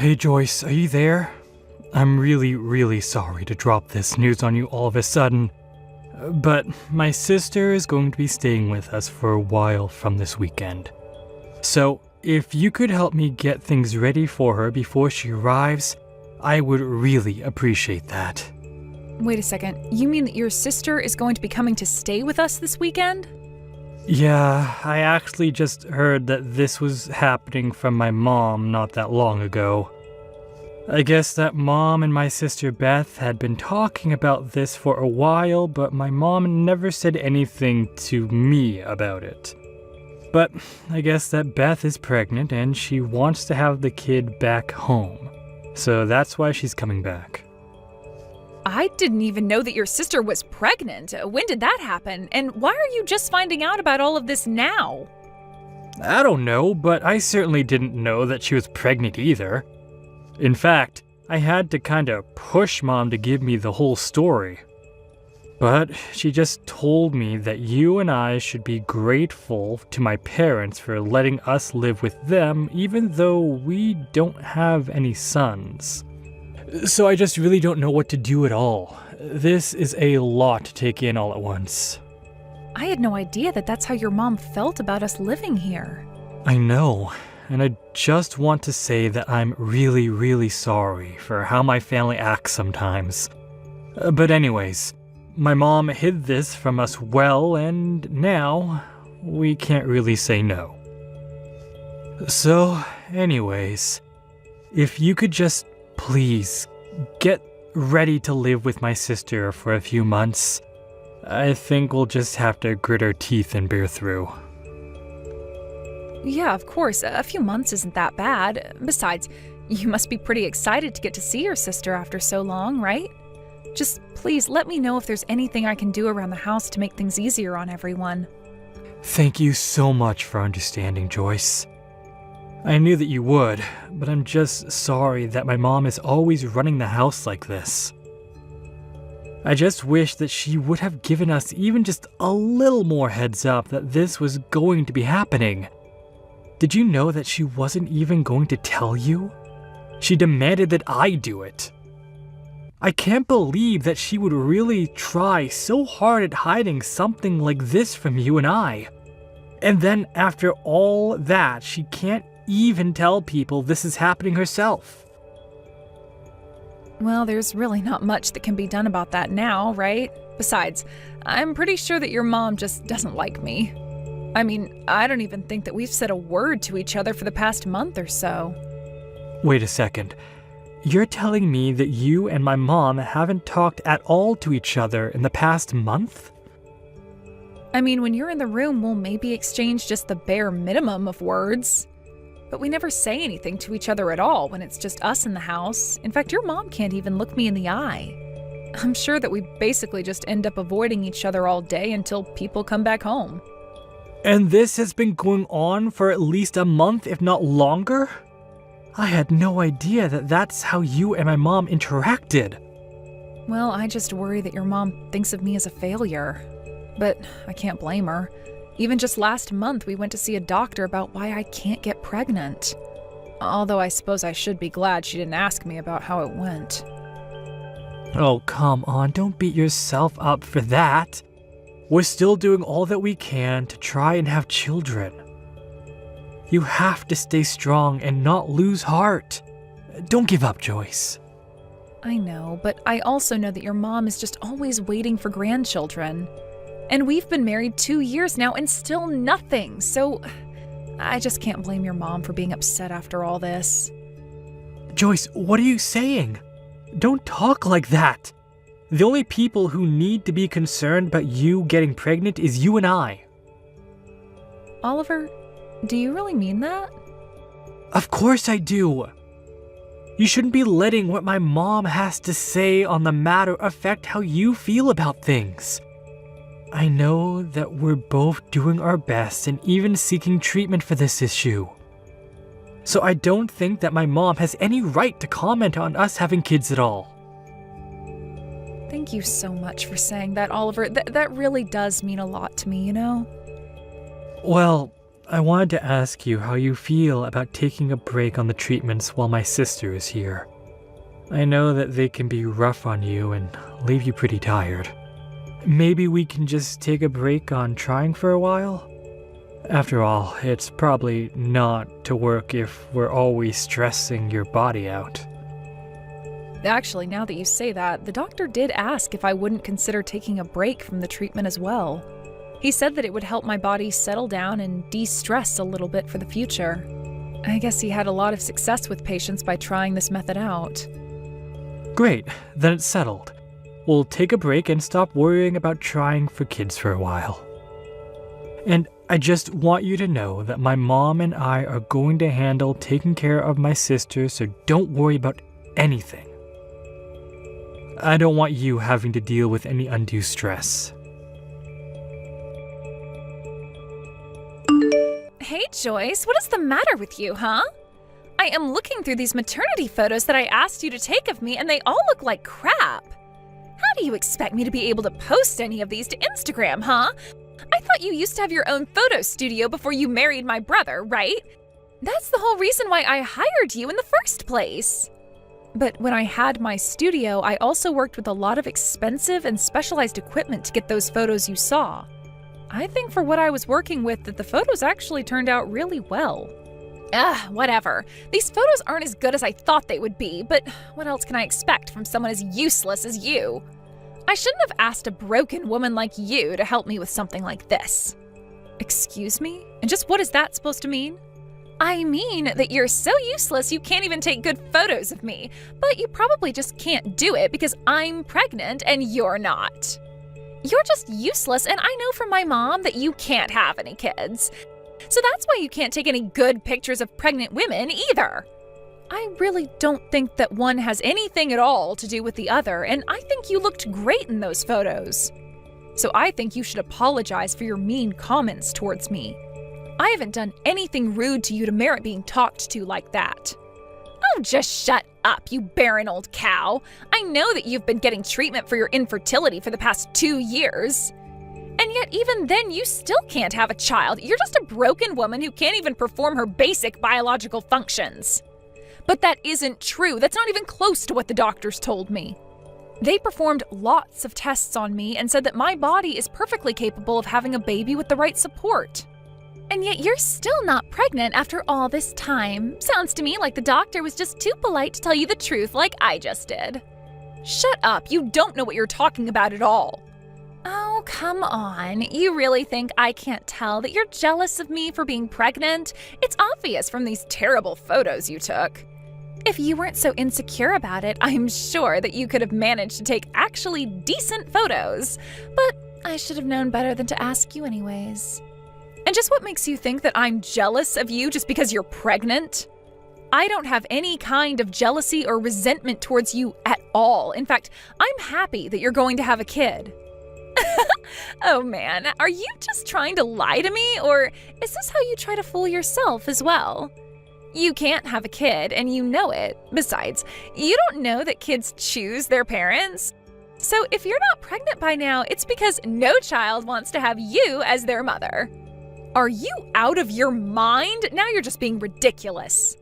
Hey Joyce, are you there? I'm really sorry to drop this news on you all of a sudden, but my sister is going to be staying with us for a while from this weekend. So, if you could help me get things ready for her before she arrives, I would really appreciate that. Wait a second, you mean that your sister is going to be coming to stay with us this weekend? Yeah, I actually just heard that this was happening from my mom not that long ago. I guess that Mom and my sister Beth had been talking about this for a while, but my mom never said anything to me about it. But I guess that Beth is pregnant and she wants to have the kid back home. So that's why she's coming back. I didn't even know that your sister was pregnant. When did that happen? And why are you just finding out about all of this now? I don't know, but I certainly didn't know that she was pregnant either. In fact, I had to kinda push Mom to give me the whole story. But she just told me that you and I should be grateful to my parents for letting us live with them even though we don't have any sons. So I just really don't know what to do at all. This is a lot to take in all at once. I had no idea that that's how your mom felt about us living here. I know, and I just want to say that I'm really sorry for how my family acts sometimes. But anyways, my mom hid this from us well, and now we can't really say no. So, anyways, if you could just please get ready to live with my sister for a few months, I think we'll just have to grit our teeth and bear through. Yeah, of course. A few months isn't that bad. Besides, you must be pretty excited to get to see your sister after so long, right? Just please let me know if there's anything I can do around the house to make things easier on everyone. Thank you so much for understanding, Joyce. I knew that you would, but I'm just sorry that my mom is always running the house like this. I just wish that she would have given us even just a little more heads up that this was going to be happening. Did you know that she wasn't even going to tell you? She demanded that I do it. I can't believe that she would really try so hard at hiding something like this from you and I. And then after all that, she can't even tell people this is happening herself. Well, there's really not much that can be done about that now, right? Besides, I'm pretty sure that your mom just doesn't like me. I mean, I don't even think that we've said a word to each other for the past month or so. Wait a second. You're telling me that you and my mom haven't talked at all to each other in the past month? I mean, when you're in the room, we'll maybe exchange just the bare minimum of words. But we never say anything to each other at all when it's just us in the house. In fact, your mom can't even look me in the eye. I'm sure that we basically just end up avoiding each other all day until people come back home. And this has been going on for at least a month, if not longer? I had no idea that that's how you and my mom interacted. Well, I just worry that your mom thinks of me as a failure. But I can't blame her. Even just last month, we went to see a doctor about why I can't get pregnant. Although I suppose I should be glad she didn't ask me about how it went. Oh, come on, don't beat yourself up for that. We're still doing all that we can to try and have children. You have to stay strong and not lose heart. Don't give up, Joyce. I know, but I also know that your mom is just always waiting for grandchildren. And we've been married 2 years now and still nothing, so I just can't blame your mom for being upset after all this. Joyce, what are you saying? Don't talk like that. The only people who need to be concerned about you getting pregnant is you and I. Oliver, do you really mean that? Of course I do. You shouldn't be letting what my mom has to say on the matter affect how you feel about things. I know that we're both doing our best and even seeking treatment for this issue. So I don't think that my mom has any right to comment on us having kids at all. Thank you so much for saying that, Oliver. That really does mean a lot to me, you know? Well, I wanted to ask you how you feel about taking a break on the treatments while my sister is here. I know that they can be rough on you and leave you pretty tired. Maybe we can just take a break on trying for a while? After all, it's probably not to work if we're always stressing your body out. Actually, now that you say that, the doctor did ask if I wouldn't consider taking a break from the treatment as well. He said that it would help my body settle down and de-stress a little bit for the future. I guess he had a lot of success with patients by trying this method out. Great, then it's settled. We'll take a break and stop worrying about trying for kids for a while. And I just want you to know that my mom and I are going to handle taking care of my sister, so don't worry about anything. I don't want you having to deal with any undue stress. Hey, Joyce, what is the matter with you, huh? I am looking through these maternity photos that I asked you to take of me, and they all look like crap. How do you expect me to be able to post any of these to Instagram, huh? I thought you used to have your own photo studio before you married my brother, right? That's the whole reason why I hired you in the first place. But when I had my studio, I also worked with a lot of expensive and specialized equipment to get those photos you saw. I think for what I was working with that the photos actually turned out really well. Whatever. These photos aren't as good as I thought they would be, but what else can I expect from someone as useless as you? I shouldn't have asked a broken woman like you to help me with something like this. Excuse me? And just what is that supposed to mean? I mean that you're so useless you can't even take good photos of me, but you probably just can't do it because I'm pregnant and you're not. You're just useless, and I know from my mom that you can't have any kids. So that's why you can't take any good pictures of pregnant women either. I really don't think that one has anything at all to do with the other, and I think you looked great in those photos. So I think you should apologize for your mean comments towards me. I haven't done anything rude to you to merit being talked to like that. Oh, just shut up, you barren old cow. I know that you've been getting treatment for your infertility for the past 2 years. And yet even then you still can't have a child. You're just a broken woman who can't even perform her basic biological functions. But that isn't true. That's not even close to what the doctors told me. They performed lots of tests on me and said that my body is perfectly capable of having a baby with the right support. And yet you're still not pregnant after all this time. Sounds to me like the doctor was just too polite to tell you the truth like I just did. Shut up, you don't know what you're talking about at all. Oh, come on. You really think I can't tell that you're jealous of me for being pregnant? It's obvious from these terrible photos you took. If you weren't so insecure about it, I'm sure that you could have managed to take actually decent photos. But I should have known better than to ask you anyways. And just what makes you think that I'm jealous of you just because you're pregnant? I don't have any kind of jealousy or resentment towards you at all. In fact, I'm happy that you're going to have a kid. Oh man, are you just trying to lie to me, or is this how you try to fool yourself as well? You can't have a kid, and you know it. Besides, you don't know that kids choose their parents. So if you're not pregnant by now, it's because no child wants to have you as their mother. Are you out of your mind? Now you're just being ridiculous.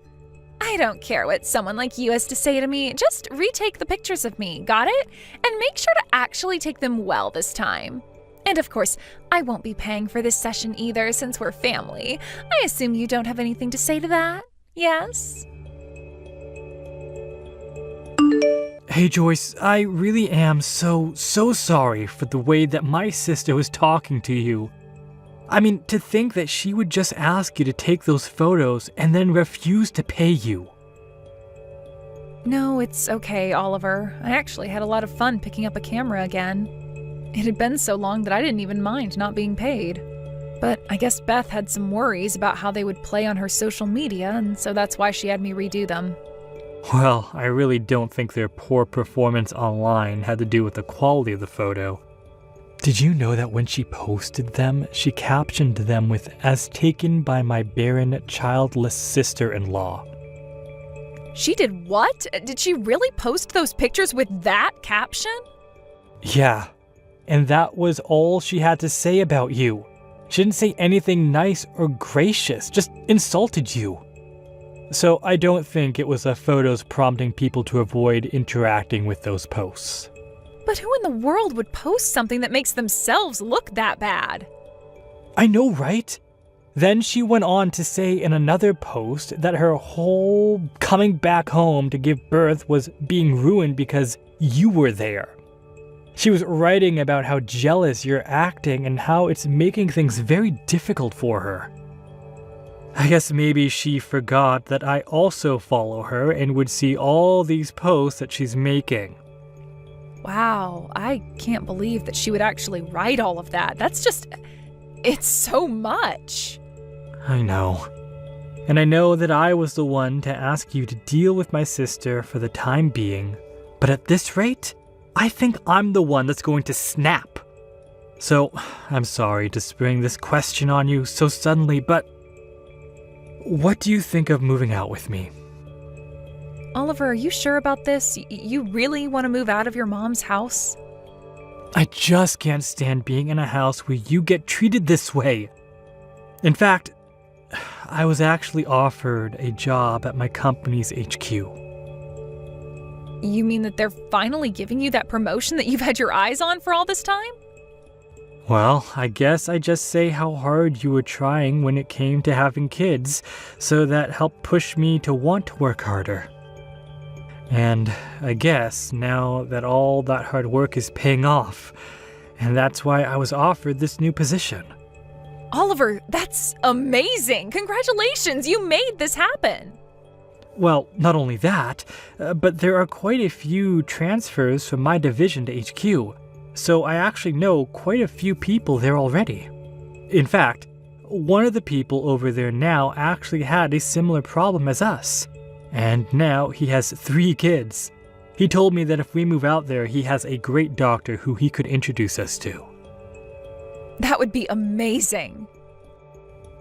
I don't care what someone like you has to say to me. Just retake the pictures of me, got it? And make sure to actually take them well this time. And of course, I won't be paying for this session either since we're family. I assume you don't have anything to say to that, yes? Hey Joyce, I really am so sorry for the way that my sister was talking to you. I mean, to think that she would just ask you to take those photos and then refuse to pay you. No, it's okay, Oliver. I actually had a lot of fun picking up a camera again. It had been so long that I didn't even mind not being paid. But I guess Beth had some worries about how they would play on her social media, and so that's why she had me redo them. Well, I really don't think their poor performance online had to do with the quality of the photo. Did you know that when she posted them, she captioned them with, "As taken by my barren, childless sister-in-law"? She did what? Did she really post those pictures with that caption? Yeah, and that was all she had to say about you. She didn't say anything nice or gracious, just insulted you. So I don't think it was the photos prompting people to avoid interacting with those posts. But who in the world would post something that makes themselves look that bad? I know, right? Then she went on to say in another post that her whole coming back home to give birth was being ruined because you were there. She was writing about how jealous you're acting and how it's making things very difficult for her. I guess maybe she forgot that I also follow her and would see all these posts that she's making. Wow, I can't believe that she would actually write all of that. It's so much. I know. And I know that I was the one to ask you to deal with my sister for the time being, but at this rate, I think I'm the one that's going to snap. So, I'm sorry to spring this question on you so suddenly, but what do you think of moving out with me? Oliver, are you sure about this? You really want to move out of your mom's house? I just can't stand being in a house where you get treated this way. In fact, I was actually offered a job at my company's HQ. You mean that they're finally giving you that promotion that you've had your eyes on for all this time? Well, I guess I just say how hard you were trying when it came to having kids, so that helped push me to want to work harder. And I guess now that all that hard work is paying off, and that's why I was offered this new position. Oliver, that's amazing! Congratulations, you made this happen! Well, not only that, but there are quite a few transfers from my division to HQ, so I actually know quite a few people there already. In fact, one of the people over there now actually had a similar problem as us, and now he has 3 kids. He told me that if we move out there, he has a great doctor who he could introduce us to. That would be amazing.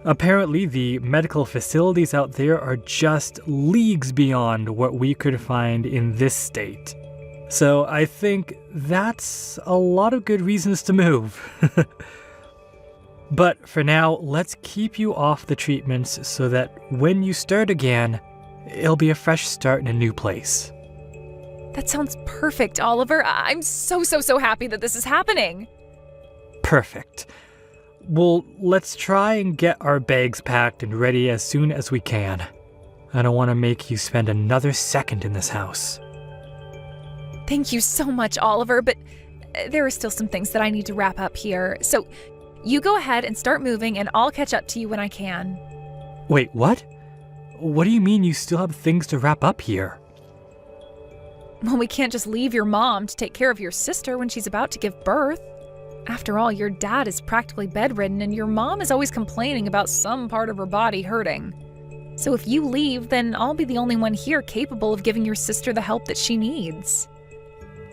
Apparently, the medical facilities out there are just leagues beyond what we could find in this state. So I think that's a lot of good reasons to move. But for now, let's keep you off the treatments so that when you start again, it'll be a fresh start in a new place. That sounds perfect, Oliver. I'm so happy that this is happening. Perfect. Well, let's try and get our bags packed and ready as soon as we can. I don't want to make you spend another second in this house. Thank you so much, Oliver, but there are still some things that I need to wrap up here. So you go ahead and start moving and I'll catch up to you when I can. Wait, what? What do you mean you still have things to wrap up here? Well, we can't just leave your mom to take care of your sister when she's about to give birth. After all, your dad is practically bedridden and your mom is always complaining about some part of her body hurting. So if you leave, then I'll be the only one here capable of giving your sister the help that she needs.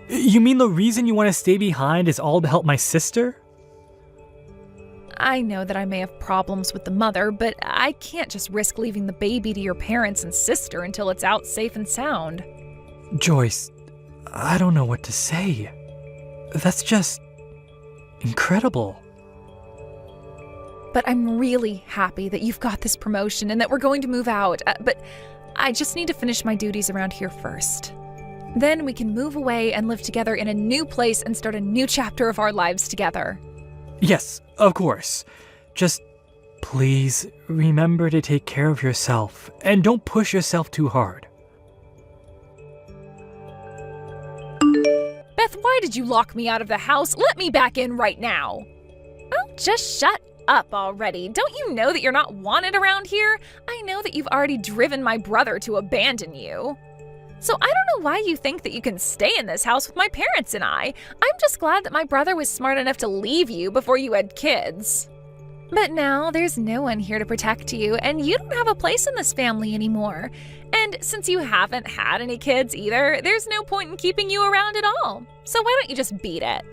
You mean the reason you want to stay behind is all to help my sister? I know that I may have problems with the mother, but I can't just risk leaving the baby to your parents and sister until it's out safe and sound. Joyce, I don't know what to say. That's just incredible. But I'm really happy that you've got this promotion and that we're going to move out. But I just need to finish my duties around here first. Then we can move away and live together in a new place and start a new chapter of our lives together. Yes, of course. Just please remember to take care of yourself and don't push yourself too hard. Beth, why did you lock me out of the house? Let me back in right now. Oh, just shut up already. Don't you know that you're not wanted around here? I know that you've already driven my brother to abandon you. So I don't know why you think that you can stay in this house with my parents and I. I'm just glad that my brother was smart enough to leave you before you had kids. But now there's no one here to protect you, and you don't have a place in this family anymore. And since you haven't had any kids either, there's no point in keeping you around at all. So why don't you just beat it?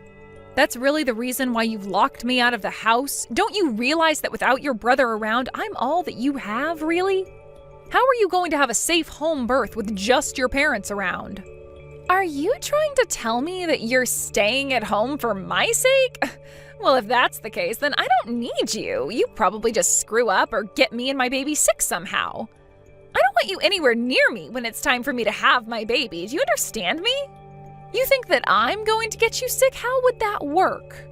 That's really the reason why you've locked me out of the house? Don't you realize that without your brother around, I'm all that you have, really? How are you going to have a safe home birth with just your parents around? Are you trying to tell me that you're staying at home for my sake? Well, if that's the case, then I don't need you. You probably just screw up or get me and my baby sick somehow. I don't want you anywhere near me when it's time for me to have my baby. Do you understand me? You think that I'm going to get you sick? How would that work?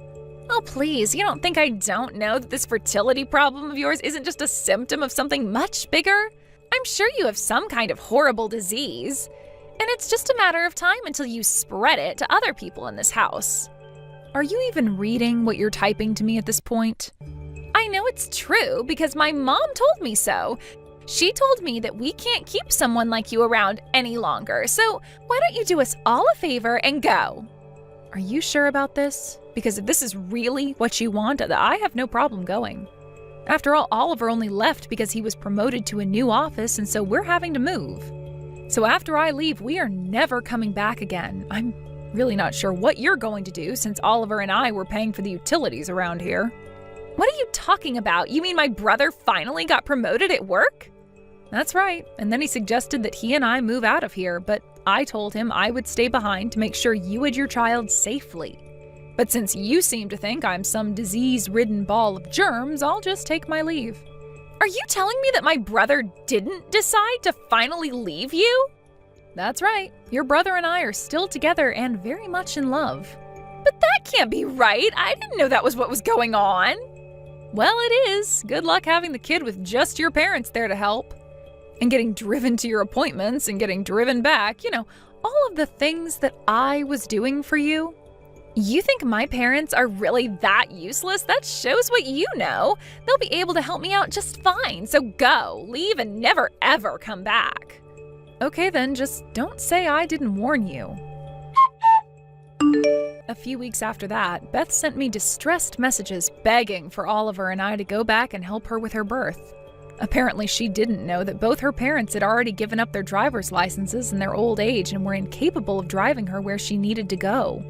Oh, please, you don't think I don't know that this fertility problem of yours isn't just a symptom of something much bigger? I'm sure you have some kind of horrible disease, and it's just a matter of time until you spread it to other people in this house. Are you even reading what you're typing to me at this point? I know it's true because my mom told me so. She told me that we can't keep someone like you around any longer, so why don't you do us all a favor and go? Are you sure about this? Because if this is really what you want, I have no problem going. After all, Oliver only left because he was promoted to a new office, and so we're having to move. So after I leave, we are never coming back again. I'm really not sure what you're going to do since Oliver and I were paying for the utilities around here. What are you talking about? You mean my brother finally got promoted at work? That's right, and then he suggested that he and I move out of here, but I told him I would stay behind to make sure you had your child safely. But since you seem to think I'm some disease-ridden ball of germs, I'll just take my leave. Are you telling me that my brother didn't decide to finally leave you? That's right. Your brother and I are still together and very much in love. But that can't be right. I didn't know that was what was going on. Well, it is. Good luck having the kid with just your parents there to help. And getting driven to your appointments and getting driven back. You know, all of the things that I was doing for you. You think my parents are really that useless? That shows what you know. They'll be able to help me out just fine. So go, leave, and never ever come back. Okay then, just don't say I didn't warn you. A few weeks after that, Beth sent me distressed messages begging for Oliver and I to go back and help her with her birth. Apparently she didn't know that both her parents had already given up their driver's licenses in their old age and were incapable of driving her where she needed to go.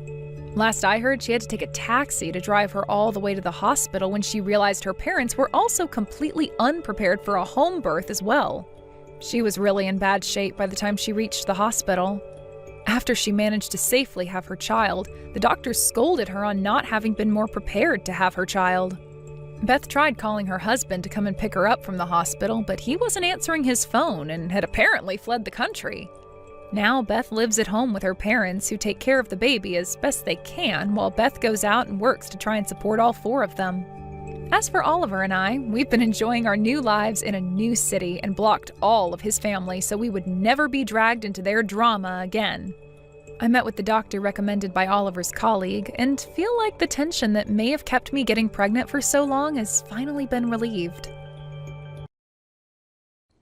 Last I heard, she had to take a taxi to drive her all the way to the hospital when she realized her parents were also completely unprepared for a home birth as well. She was really in bad shape by the time she reached the hospital. After she managed to safely have her child, the doctors scolded her on not having been more prepared to have her child. Beth tried calling her husband to come and pick her up from the hospital, but he wasn't answering his phone and had apparently fled the country. Now Beth lives at home with her parents, who take care of the baby as best they can, while Beth goes out and works to try and support all four of them. As for Oliver and I, we've been enjoying our new lives in a new city and blocked all of his family so we would never be dragged into their drama again. I met with the doctor recommended by Oliver's colleague and feel like the tension that may have kept me getting pregnant for so long has finally been relieved.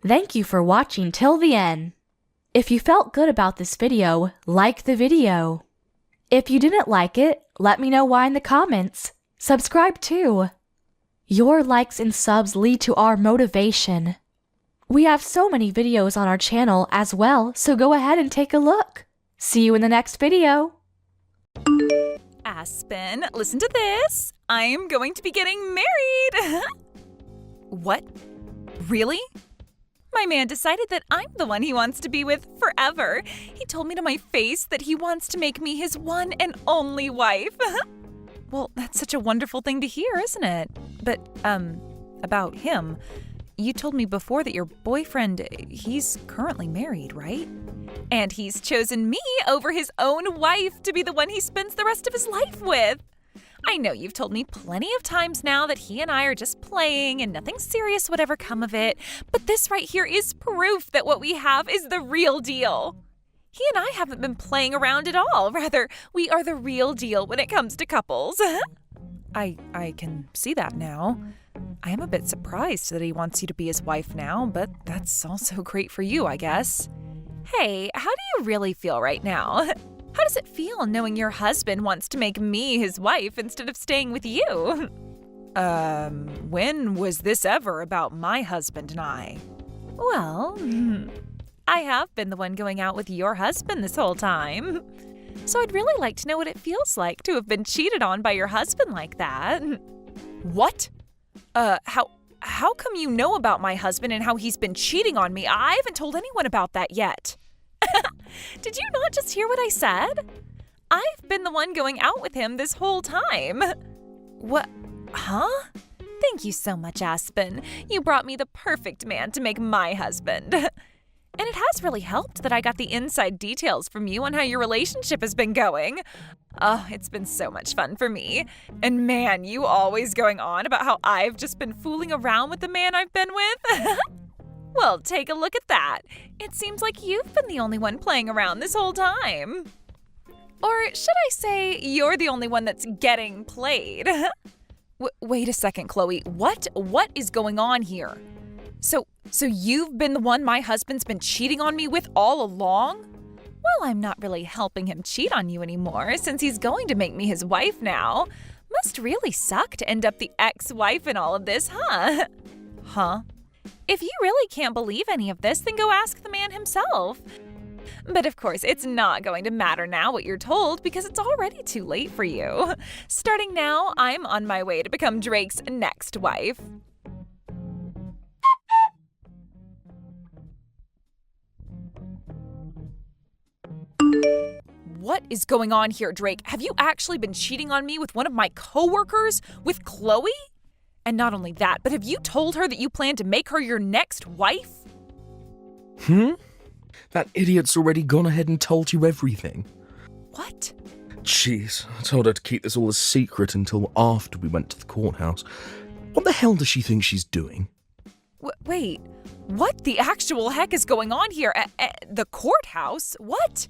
Thank you for watching till the end. If you felt good about this video, like the video. If you didn't like it, let me know why in the comments. Subscribe too. Your likes and subs lead to our motivation. We have so many videos on our channel as well, so go ahead and take a look. See you in the next video. Aspen, listen to this. I am going to be getting married. What? Really? My man decided that I'm the one he wants to be with forever. He told me to my face that he wants to make me his one and only wife. Well, that's such a wonderful thing to hear, isn't it? But, about him. You told me before that your boyfriend, he's currently married, right? And he's chosen me over his own wife to be the one he spends the rest of his life with. I know you've told me plenty of times now that he and I are just playing and nothing serious would ever come of it, but this right here is proof that what we have is the real deal. He and I haven't been playing around at all. Rather, we are the real deal when it comes to couples. I can see that now. I am a bit surprised that he wants you to be his wife now, but that's also great for you, I guess. Hey, how do you really feel right now? How does it feel knowing your husband wants to make me his wife instead of staying with you? When was this ever about my husband and I? Well, I have been the one going out with your husband this whole time. So I'd really like to know what it feels like to have been cheated on by your husband like that. What? How come you know about my husband and how he's been cheating on me? I haven't told anyone about that yet. Did you not just hear what I said? I've been the one going out with him this whole time. What? Huh? Thank you so much, Aspen. You brought me the perfect man to make my husband. And it has really helped that I got the inside details from you on how your relationship has been going. Oh, it's been so much fun for me. And man, you always going on about how I've just been fooling around with the man I've been with. Well, take a look at that. It seems like you've been the only one playing around this whole time. Or should I say you're the only one that's getting played? Wait a second, Chloe. What is going on here? So you've been the one my husband's been cheating on me with all along? Well, I'm not really helping him cheat on you anymore since he's going to make me his wife now. Must really suck to end up the ex-wife in all of this, huh? Huh? If you really can't believe any of this, then go ask the man himself. But of course, it's not going to matter now what you're told because it's already too late for you. Starting now, I'm on my way to become Drake's next wife. What is going on here, Drake? Have you actually been cheating on me with one of my coworkers, with Chloe? And not only that, but have you told her that you plan to make her your next wife? That idiot's already gone ahead and told you everything. What? Jeez, I told her to keep this all a secret until after we went to the courthouse. What the hell does she think she's doing? Wait, what the actual heck is going on here at the courthouse? What?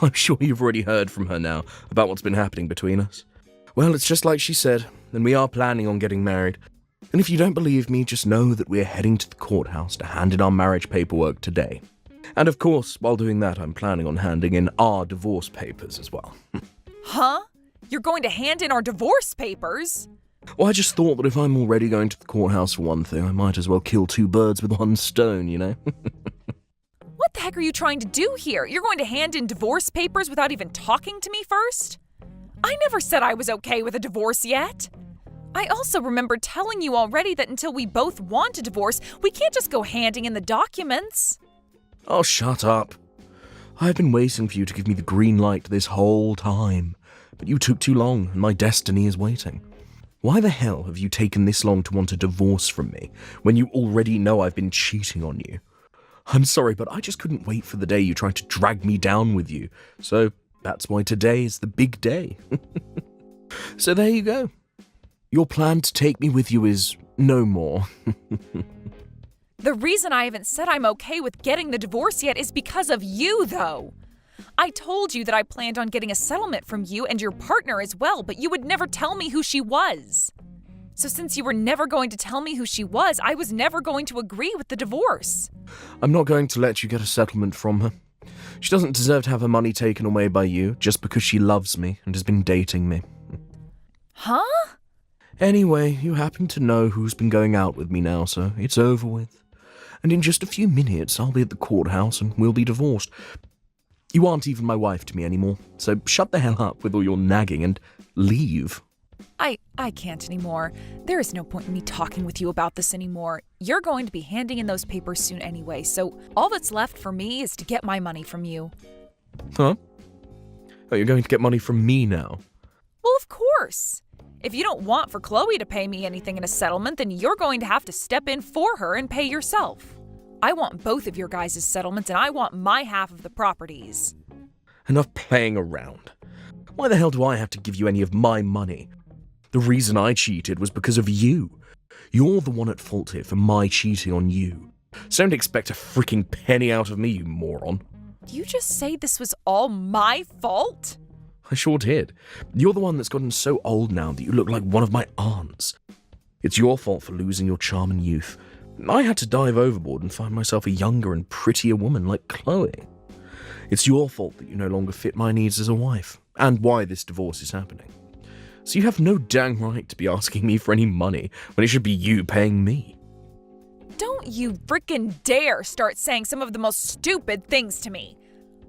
I'm sure you've already heard from her now about what's been happening between us. Well, it's just like she said, and we are planning on getting married. And if you don't believe me, just know that we're heading to the courthouse to hand in our marriage paperwork today. And of course, while doing that, I'm planning on handing in our divorce papers as well. Huh? You're going to hand in our divorce papers? Well, I just thought that if I'm already going to the courthouse for one thing, I might as well kill two birds with one stone, you know? What the heck are you trying to do here? You're going to hand in divorce papers without even talking to me first? I never said I was okay with a divorce yet. I also remember telling you already that until we both want a divorce, we can't just go handing in the documents. Oh, shut up. I've been waiting for you to give me the green light this whole time, but you took too long and my destiny is waiting. Why the hell have you taken this long to want a divorce from me when you already know I've been cheating on you? I'm sorry, but I just couldn't wait for the day you tried to drag me down with you, so that's why today is the big day. So there you go. Your plan to take me with you is no more. The reason I haven't said I'm okay with getting the divorce yet is because of you, though. I told you that I planned on getting a settlement from you and your partner as well, but you would never tell me who she was. So since you were never going to tell me who she was, I was never going to agree with the divorce. I'm not going to let you get a settlement from her. She doesn't deserve to have her money taken away by you just because she loves me and has been dating me. Huh? Anyway, you happen to know who's been going out with me now, so it's over with. And in just a few minutes, I'll be at the courthouse and we'll be divorced. You aren't even my wife to me anymore, so shut the hell up with all your nagging and leave. I can't anymore. There is no point in me talking with you about this anymore. You're going to be handing in those papers soon anyway, so all that's left for me is to get my money from you. Huh? Oh, you're going to get money from me now? Well, of course. If you don't want for Chloe to pay me anything in a settlement, then you're going to have to step in for her and pay yourself. I want both of your guys' settlements, and I want my half of the properties. Enough playing around. Why the hell do I have to give you any of my money? The reason I cheated was because of you. You're the one at fault here for my cheating on you. So don't expect a freaking penny out of me, you moron. Did you just say this was all my fault? I sure did. You're the one that's gotten so old now that you look like one of my aunts. It's your fault for losing your charm and youth. I had to dive overboard and find myself a younger and prettier woman like Chloe. It's your fault that you no longer fit my needs as a wife, and why this divorce is happening. So you have no dang right to be asking me for any money when it should be you paying me. Don't you frickin' dare start saying some of the most stupid things to me.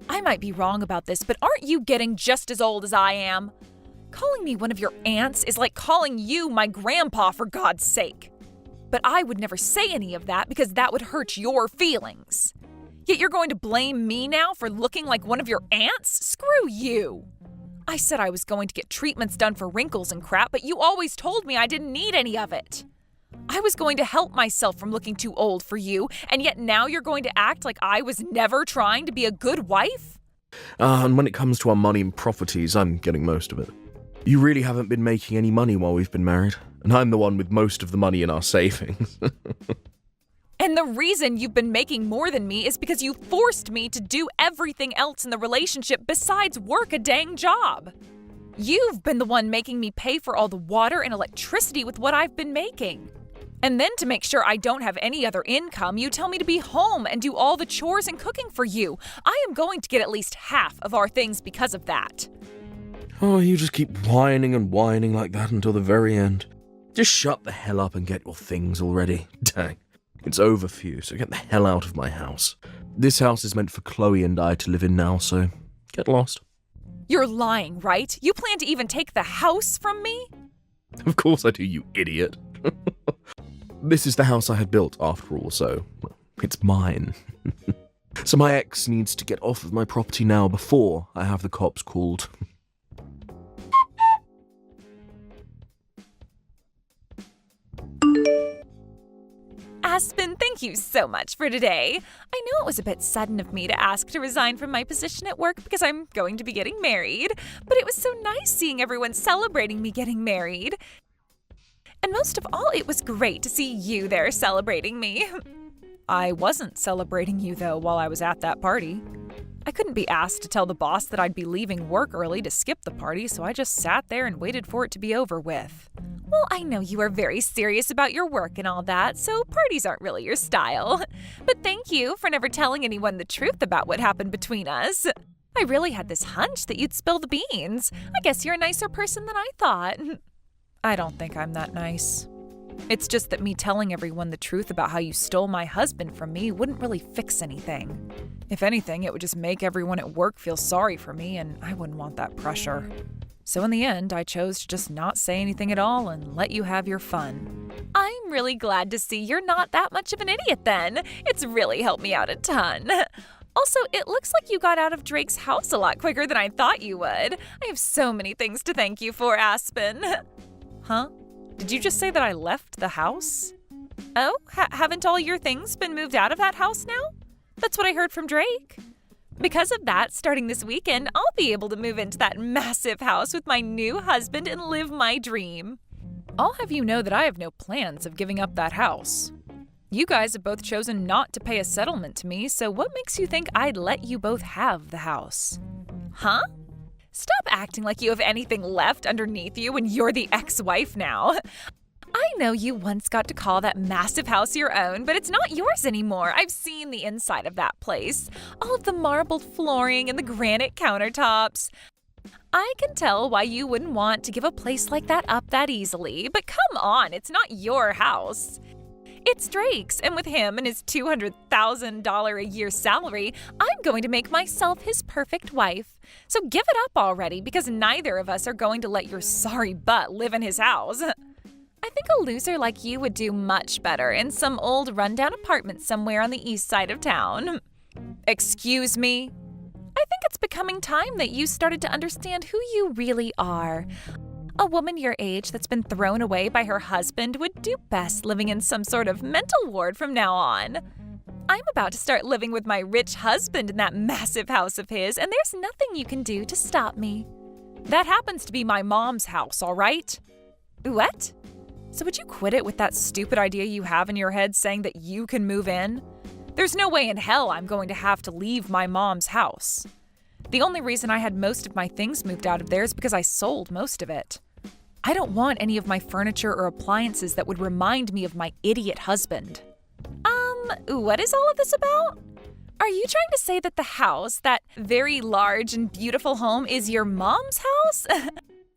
I might be wrong about this, but aren't you getting just as old as I am? Calling me one of your aunts is like calling you my grandpa, for God's sake. But I would never say any of that because that would hurt your feelings. Yet you're going to blame me now for looking like one of your aunts? Screw you. I said I was going to get treatments done for wrinkles and crap, but you always told me I didn't need any of it. I was going to help myself from looking too old for you, and yet now you're going to act like I was never trying to be a good wife? And when it comes to our money and properties, I'm getting most of it. You really haven't been making any money while we've been married, and I'm the one with most of the money in our savings. And the reason you've been making more than me is because you forced me to do everything else in the relationship besides work a dang job. You've been the one making me pay for all the water and electricity with what I've been making. And then to make sure I don't have any other income, you tell me to be home and do all the chores and cooking for you. I am going to get at least half of our things because of that. Oh, you just keep whining and whining like that until the very end. Just shut the hell up and get your things already. Dang. It's over for you, so get the hell out of my house. This house is meant for Chloe and I to live in now, so get lost. You're lying, right? You plan to even take the house from me? Of course I do, you idiot. This is the house I had built, after all, so it's mine. So my ex needs to get off of my property now before I have the cops called. Aspen, thank you so much for today. I know it was a bit sudden of me to ask to resign from my position at work because I'm going to be getting married, but it was so nice seeing everyone celebrating me getting married. And most of all, it was great to see you there celebrating me. I wasn't celebrating you, though, while I was at that party. I couldn't be asked to tell the boss that I'd be leaving work early to skip the party, so I just sat there and waited for it to be over with. Well, I know you are very serious about your work and all that, so parties aren't really your style. But thank you for never telling anyone the truth about what happened between us. I really had this hunch that you'd spill the beans. I guess you're a nicer person than I thought. I don't think I'm that nice. It's just that me telling everyone the truth about how you stole my husband from me wouldn't really fix anything. If anything, it would just make everyone at work feel sorry for me, and I wouldn't want that pressure. So in the end, I chose to just not say anything at all and let you have your fun. I'm really glad to see you're not that much of an idiot then. It's really helped me out a ton. Also, it looks like you got out of Drake's house a lot quicker than I thought you would. I have so many things to thank you for, Aspen. Huh? Did you just say that I left the house? Oh, haven't all your things been moved out of that house now? That's what I heard from Drake. Because of that, starting this weekend, I'll be able to move into that massive house with my new husband and live my dream. I'll have you know that I have no plans of giving up that house. You guys have both chosen not to pay a settlement to me, so what makes you think I'd let you both have the house? Huh? Stop acting like you have anything left underneath you when you're the ex-wife now. I know you once got to call that massive house your own, but it's not yours anymore. I've seen the inside of that place. All of the marbled flooring and the granite countertops. I can tell why you wouldn't want to give a place like that up that easily, but come on, it's not your house. It's Drake's, and with him and his $200,000 a year salary, I'm going to make myself his perfect wife. So give it up already, because neither of us are going to let your sorry butt live in his house. I think a loser like you would do much better in some old rundown apartment somewhere on the east side of town. Excuse me? I think it's becoming time that you started to understand who you really are. A woman your age that's been thrown away by her husband would do best living in some sort of mental ward from now on. I'm about to start living with my rich husband in that massive house of his, and there's nothing you can do to stop me. That happens to be my mom's house, all right? What? So would you quit it with that stupid idea you have in your head saying that you can move in? There's no way in hell I'm going to have to leave my mom's house. The only reason I had most of my things moved out of there is because I sold most of it. I don't want any of my furniture or appliances that would remind me of my idiot husband. What is all of this about? Are you trying to say that the house, that very large and beautiful home, is your mom's house?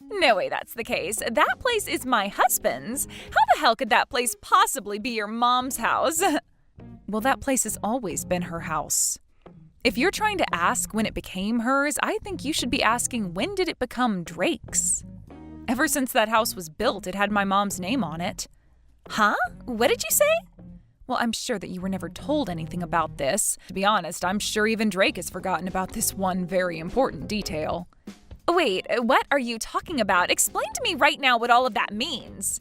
No way that's the case. That place is my husband's. How the hell could that place possibly be your mom's house? Well, that place has always been her house. If you're trying to ask when it became hers, I think you should be asking when did it become Drake's? Ever since that house was built, it had my mom's name on it. Huh? What did you say? Well, I'm sure that you were never told anything about this. To be honest, I'm sure even Drake has forgotten about this one very important detail. Wait, what are you talking about? Explain to me right now what all of that means.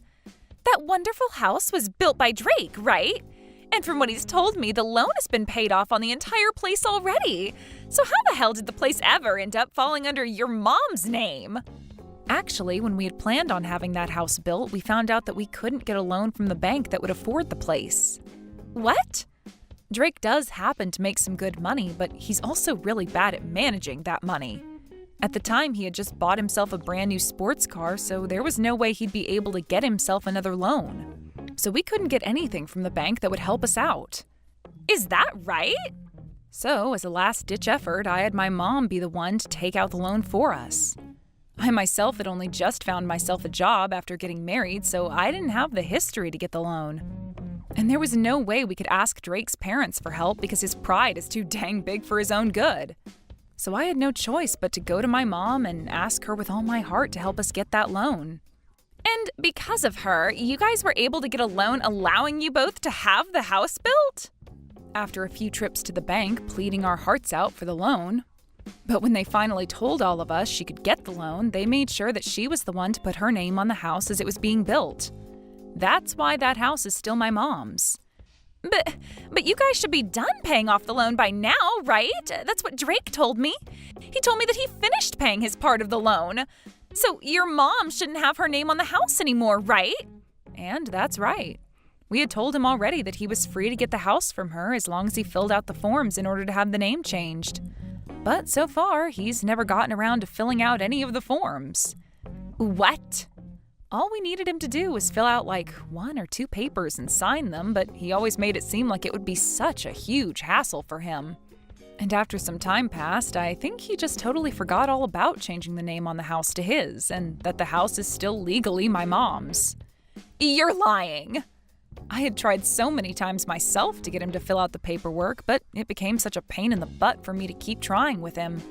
That wonderful house was built by Drake, right? And from what he's told me, the loan has been paid off on the entire place already. So how the hell did the place ever end up falling under your mom's name? Actually, when we had planned on having that house built, we found out that we couldn't get a loan from the bank that would afford the place. What? Drake does happen to make some good money, but he's also really bad at managing that money. At the time, he had just bought himself a brand new sports car, so there was no way he'd be able to get himself another loan. So we couldn't get anything from the bank that would help us out. Is that right? So, as a last-ditch effort, I had my mom be the one to take out the loan for us. I myself had only just found myself a job after getting married, so I didn't have the history to get the loan. And there was no way we could ask Drake's parents for help because his pride is too dang big for his own good. So I had no choice but to go to my mom and ask her with all my heart to help us get that loan. And because of her, you guys were able to get a loan allowing you both to have the house built? After a few trips to the bank, pleading our hearts out for the loan. But when they finally told all of us she could get the loan, they made sure that she was the one to put her name on the house as it was being built. That's why that house is still my mom's. But you guys should be done paying off the loan by now, right? That's what Drake told me. He told me that he finished paying his part of the loan. So your mom shouldn't have her name on the house anymore, right? And that's right. We had told him already that he was free to get the house from her as long as he filled out the forms in order to have the name changed. But so far, he's never gotten around to filling out any of the forms. What? All we needed him to do was fill out like 1 or 2 papers and sign them, but he always made it seem like it would be such a huge hassle for him. And after some time passed, I think he just totally forgot all about changing the name on the house to his, and that the house is still legally my mom's. You're lying! I had tried so many times myself to get him to fill out the paperwork, but it became such a pain in the butt for me to keep trying with him.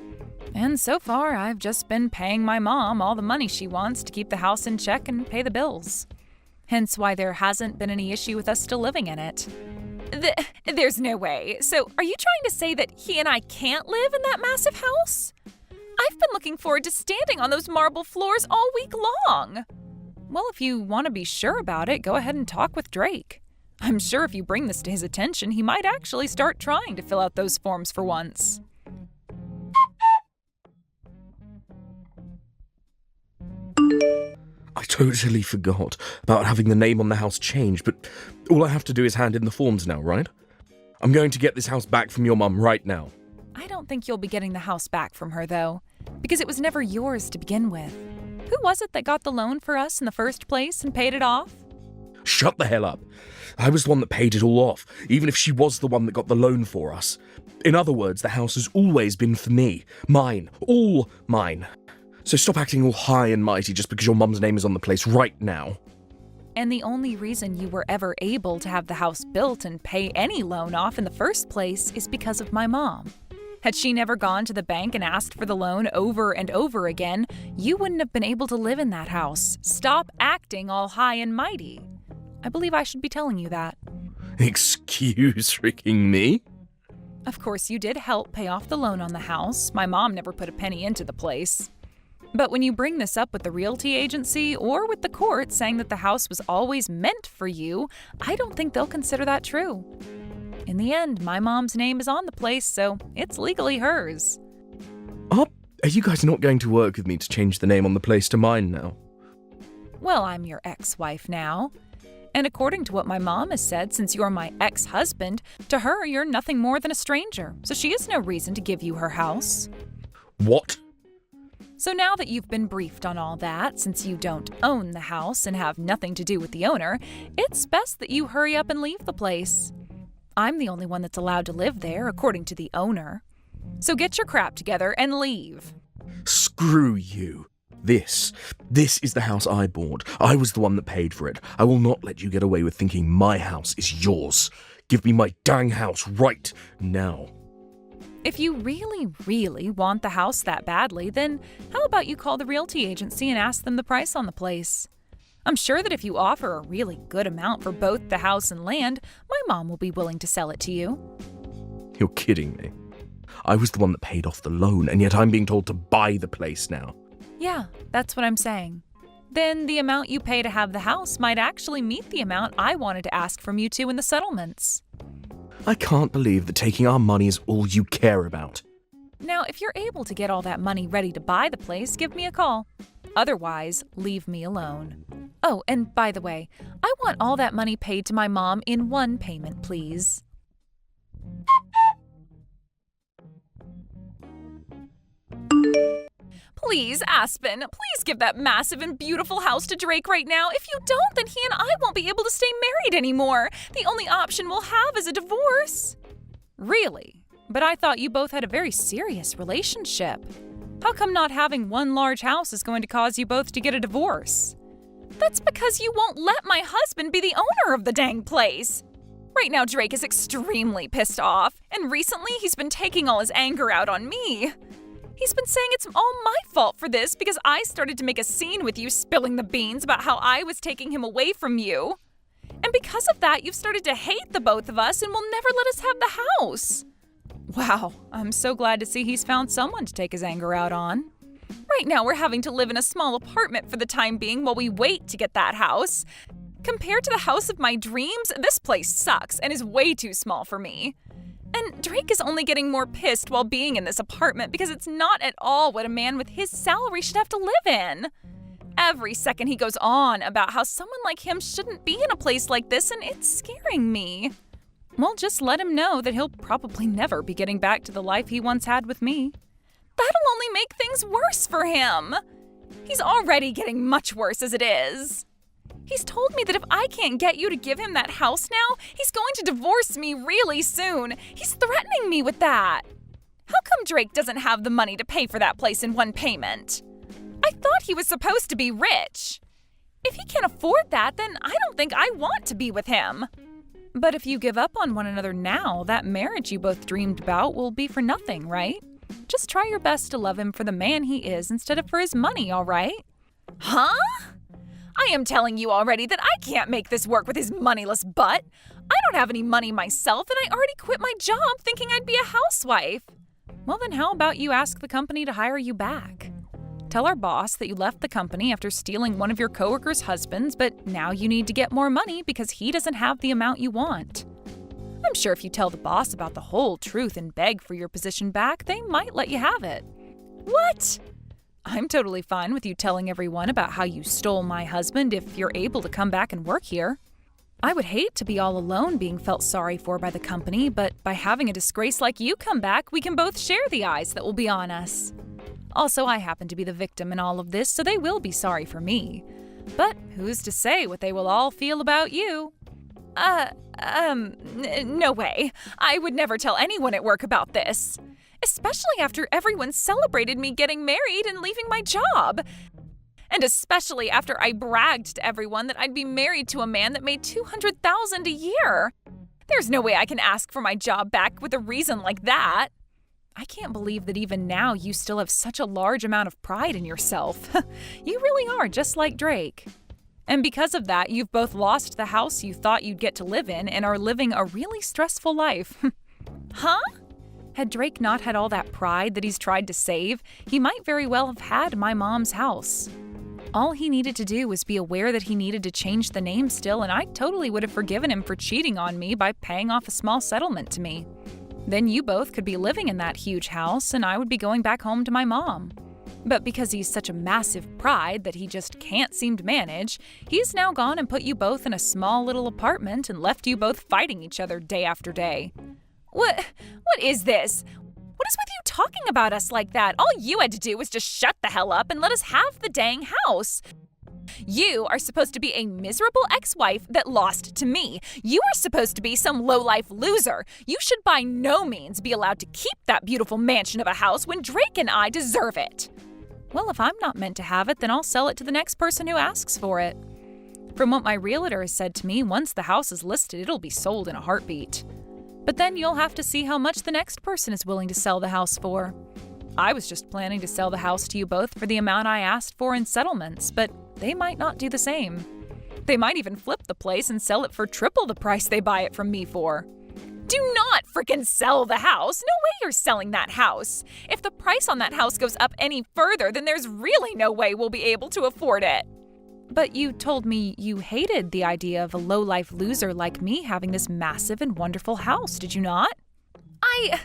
And so far, I've just been paying my mom all the money she wants to keep the house in check and pay the bills. Hence why there hasn't been any issue with us still living in it. There's no way. So are you trying to say that he and I can't live in that massive house? I've been looking forward to standing on those marble floors all week long. Well, if you want to be sure about it, go ahead and talk with Drake. I'm sure if you bring this to his attention, he might actually start trying to fill out those forms for once. I totally forgot about having the name on the house changed, but all I have to do is hand in the forms now, right? I'm going to get this house back from your mum right now. I don't think you'll be getting the house back from her, though, because it was never yours to begin with. Who was it that got the loan for us in the first place and paid it off? Shut the hell up. I was the one that paid it all off, even if she was the one that got the loan for us. In other words, the house has always been for me. Mine. All mine. So stop acting all high and mighty just because your mum's name is on the place right now. And the only reason you were ever able to have the house built and pay any loan off in the first place is because of my mom. Had she never gone to the bank and asked for the loan over and over again, you wouldn't have been able to live in that house. Stop acting all high and mighty. I believe I should be telling you that. Excuse freaking me? Of course, you did help pay off the loan on the house. My mom never put a penny into the place. But when you bring this up with the realty agency or with the court saying that the house was always meant for you, I don't think they'll consider that true. In the end, my mom's name is on the place, so it's legally hers. Are you guys not going to work with me to change the name on the place to mine now? Well, I'm your ex-wife now. And according to what my mom has said, since you're my ex-husband, to her you're nothing more than a stranger, so she has no reason to give you her house. What? So now that you've been briefed on all that, since you don't own the house and have nothing to do with the owner, it's best that you hurry up and leave the place. I'm the only one that's allowed to live there, according to the owner. So get your crap together and leave. Screw you. This is the house I bought. I was the one that paid for it. I will not let you get away with thinking my house is yours. Give me my dang house right now. If you really, really want the house that badly, then how about you call the realty agency and ask them the price on the place? I'm sure that if you offer a really good amount for both the house and land, my mom will be willing to sell it to you. You're kidding me. I was the one that paid off the loan, and yet I'm being told to buy the place now. Yeah, that's what I'm saying. Then the amount you pay to have the house might actually meet the amount I wanted to ask from you two in the settlements. I can't believe that taking our money is all you care about. Now, if you're able to get all that money ready to buy the place, give me a call. Otherwise, leave me alone. Oh, and by the way, I want all that money paid to my mom in one payment, please. Please, Aspen, please give that massive and beautiful house to Drake right now. If you don't, then he and I won't be able to stay married anymore. The only option we'll have is a divorce. Really? But I thought you both had a very serious relationship. How come not having one large house is going to cause you both to get a divorce? That's because you won't let my husband be the owner of the dang place. Right now, Drake is extremely pissed off, and recently he's been taking all his anger out on me. He's been saying it's all my fault for this because I started to make a scene with you spilling the beans about how I was taking him away from you. And because of that, you've started to hate the both of us and will never let us have the house. Wow, I'm so glad to see he's found someone to take his anger out on. Right now, we're having to live in a small apartment for the time being while we wait to get that house. Compared to the house of my dreams, this place sucks and is way too small for me. And Drake is only getting more pissed while being in this apartment because it's not at all what a man with his salary should have to live in. Every second he goes on about how someone like him shouldn't be in a place like this, and it's scaring me. Well, just let him know that he'll probably never be getting back to the life he once had with me. That'll only make things worse for him. He's already getting much worse as it is. He's told me that if I can't get you to give him that house now, he's going to divorce me really soon. He's threatening me with that. How come Drake doesn't have the money to pay for that place in one payment? I thought he was supposed to be rich. If he can't afford that, then I don't think I want to be with him. But if you give up on one another now, that marriage you both dreamed about will be for nothing, right? Just try your best to love him for the man he is instead of for his money, all right? Huh? I am telling you already that I can't make this work with his moneyless butt. I don't have any money myself, and I already quit my job thinking I'd be a housewife. Well, then how about you ask the company to hire you back? Tell our boss that you left the company after stealing one of your coworkers' husbands, but now you need to get more money because he doesn't have the amount you want. I'm sure if you tell the boss about the whole truth and beg for your position back, they might let you have it. What? I'm totally fine with you telling everyone about how you stole my husband if you're able to come back and work here. I would hate to be all alone being felt sorry for by the company, but by having a disgrace like you come back, we can both share the eyes that will be on us. Also, I happen to be the victim in all of this, so they will be sorry for me. But who's to say what they will all feel about you? No way. I would never tell anyone at work about this. Especially after everyone celebrated me getting married and leaving my job. And especially after I bragged to everyone that I'd be married to a man that made $200,000 a year. There's no way I can ask for my job back with a reason like that. I can't believe that even now you still have such a large amount of pride in yourself. You really are just like Drake. And because of that, you've both lost the house you thought you'd get to live in and are living a really stressful life. Huh? Had Drake not had all that pride that he's tried to save, he might very well have had my mom's house. All he needed to do was be aware that he needed to change the name still, and I totally would have forgiven him for cheating on me by paying off a small settlement to me. Then you both could be living in that huge house, and I would be going back home to my mom. But because he's such a massive pride that he just can't seem to manage, he's now gone and put you both in a small little apartment and left you both fighting each other day after day. What is this? What is with you talking about us like that? All you had to do was just shut the hell up and let us have the dang house. You are supposed to be a miserable ex-wife that lost to me. You are supposed to be some low-life loser. You should by no means be allowed to keep that beautiful mansion of a house when Drake and I deserve it. Well, if I'm not meant to have it, then I'll sell it to the next person who asks for it. From what my realtor has said to me, once the house is listed, it'll be sold in a heartbeat. But then you'll have to see how much the next person is willing to sell the house for. I was just planning to sell the house to you both for the amount I asked for in settlements, but they might not do the same. They might even flip the place and sell it for triple the price they buy it from me for. Do not frickin' sell the house. No way you're selling that house. If the price on that house goes up any further, then there's really no way we'll be able to afford it. But you told me you hated the idea of a low-life loser like me having this massive and wonderful house, did you not? I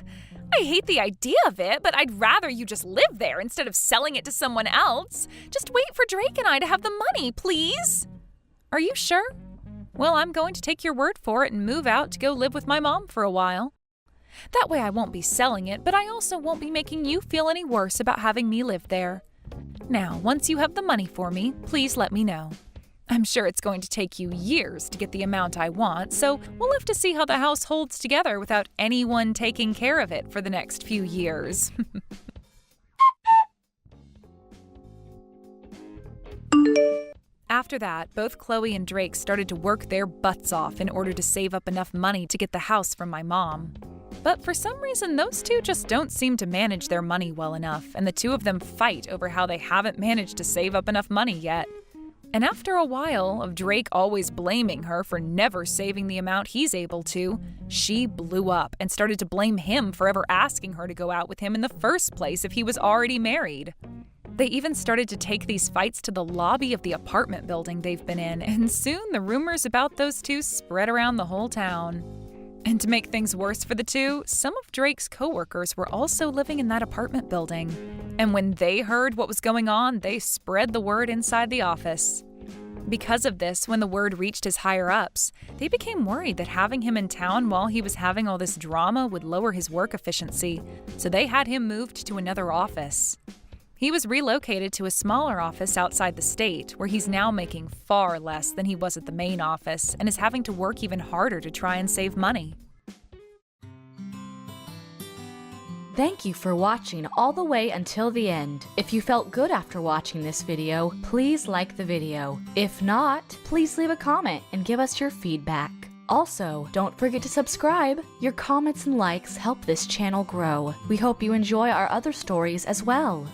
hate the idea of it, but I'd rather you just live there instead of selling it to someone else. Just wait for Drake and I to have the money, please. Are you sure? Well, I'm going to take your word for it and move out to go live with my mom for a while. That way I won't be selling it, but I also won't be making you feel any worse about having me live there. Now, once you have the money for me, please let me know. I'm sure it's going to take you years to get the amount I want, so we'll have to see how the house holds together without anyone taking care of it for the next few years. After that, both Chloe and Drake started to work their butts off in order to save up enough money to get the house from my mom. But for some reason, those two just don't seem to manage their money well enough, and the two of them fight over how they haven't managed to save up enough money yet. And after a while of Drake always blaming her for never saving the amount he's able to, she blew up and started to blame him for ever asking her to go out with him in the first place if he was already married. They even started to take these fights to the lobby of the apartment building they've been in, and soon the rumors about those two spread around the whole town. And to make things worse for the two, some of Drake's coworkers were also living in that apartment building. And when they heard what was going on, they spread the word inside the office. Because of this, when the word reached his higher-ups, they became worried that having him in town while he was having all this drama would lower his work efficiency, so they had him moved to another office. He was relocated to a smaller office outside the state, where he's now making far less than he was at the main office and is having to work even harder to try and save money. Thank you for watching all the way until the end. If you felt good after watching this video, please like the video. If not, please leave a comment and give us your feedback. Also, don't forget to subscribe. Your comments and likes help this channel grow. We hope you enjoy our other stories as well.